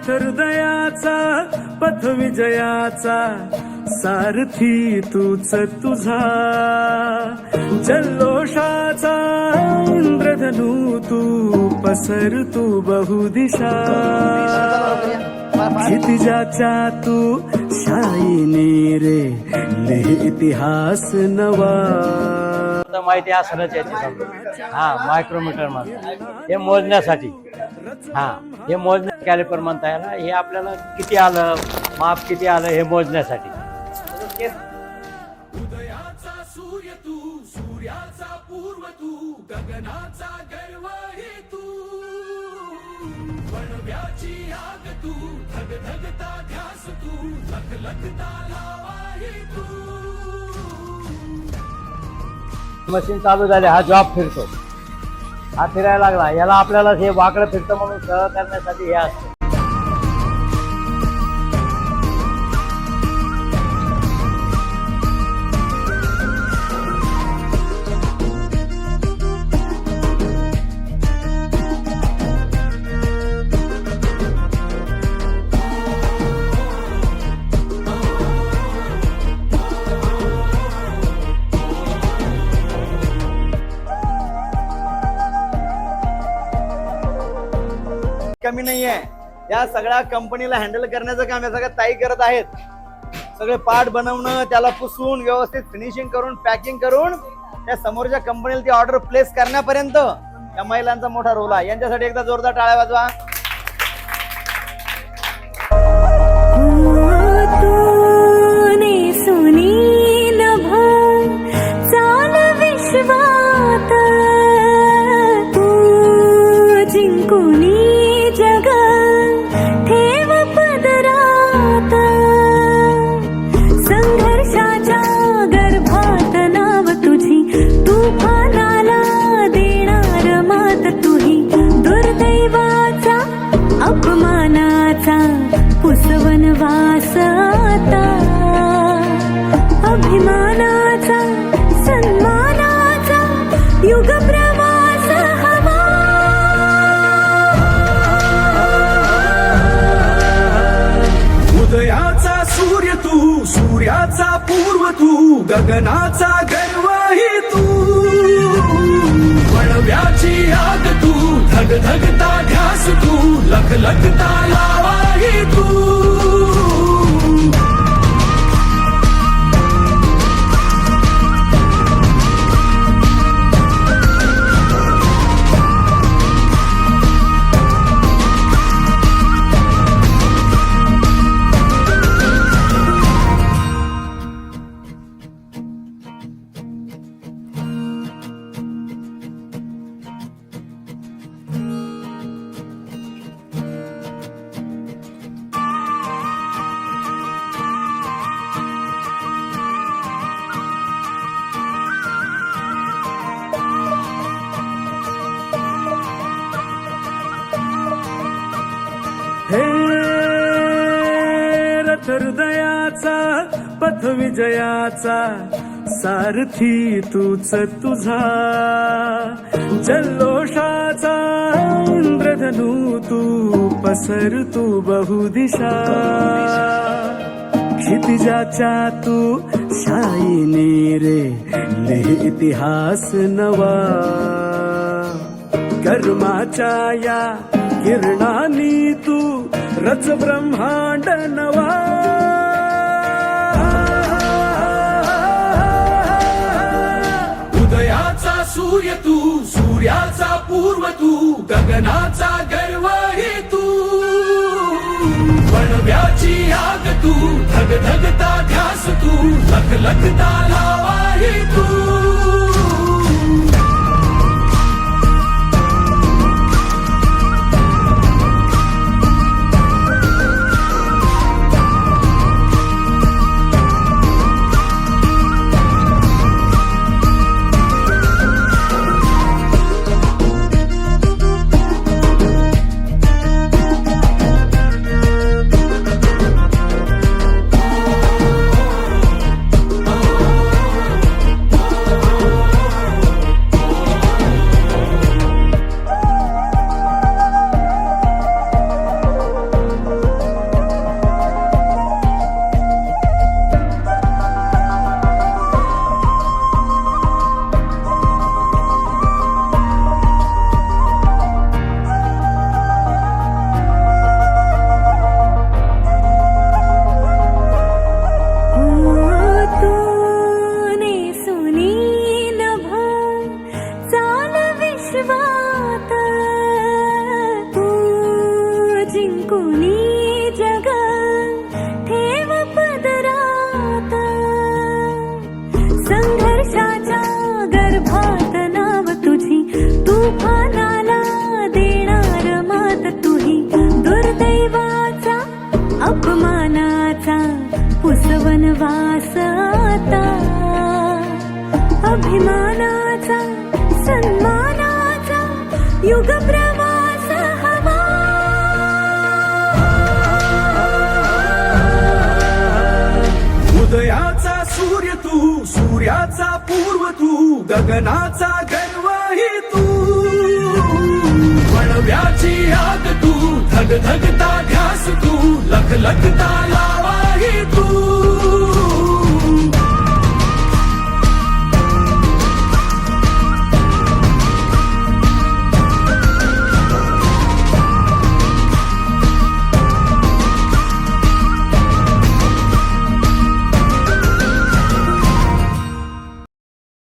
हृदयाचा पथ विजयाचा सारथी तूच तुझा जल्लोषाचा इंद्रधनू तू पसर तू बहुदिशा क्षितिजाच्या तू शाईनी रे लिह इतिहास नवा माहिती असणच याची समजा हा मायक्रोमीटर म्हणतात हे मोजण्यासाठी हा हे मोजण्या कॅलिपर म्हणता येणार हे आपल्याला किती आलं माप किती आलं हे मोजण्यासाठी उदयाचा सूर्य तू सूर्याचा पूर्व तू गगनाचा गर्व हे तू वणव्याची आग तू धगधगता ध्यास तू लखलखता लावा हे तू मशीन चालू झाली हा जॉब फिरतो हा फिरायला लागला याला आपल्याला हे वाकडं फिरतं म्हणून सरळ करण्यासाठी हे असतं कमी नाहीये या सगळ्या कंपनीला हँडल करण्याचं काम या सगळ्या ताई करत आहेत सगळे पार्ट बनवणं त्याला पुसून व्यवस्थित फिनिशिंग करून पॅकिंग करून त्या समोरच्या कंपनीला ती ऑर्डर प्लेस करण्यापर्यंत या महिलांचा मोठा रोल आहे यांच्यासाठी एकदा जोरदार टाळ्या वाजवा अभिमानाचा सन्मानाचा युग प्रवास हवा उदयाचा सूर्य तू सूर्याचा पूर्व तू गगनाचा गर्व ही तू वणव्याची आग तू धगधगता ध्यास तू लखलखता लावा ही तू हे रथ हृदयाचा पथ विजयाचा सारथी तूच तुझा जल्लोषाचा इंद्रधनू तू पसर तू बहुदिशा क्षितिजाच्या तू शाईनी रे लिह इतिहास नवा कर्माच्या या किरणानी तू रच ब्रह्मांड नवा उदयाचा सूर्य तू सूर्याचा पूर्व तू गगनाचा गर्व हे तू वणव्याची आग तू धगधगता ध्यास तू लखलखता लावा हे तू प्रवास आता अभिमानाचा सन्मानाचा युग प्रवास हवा उदयाचा सूर्य तू सूर्याचा पूर्व तू गगनाचा गर्वही तू वणव्याची आग तू धगधगता ध्यास तू लखलखता लावाही तू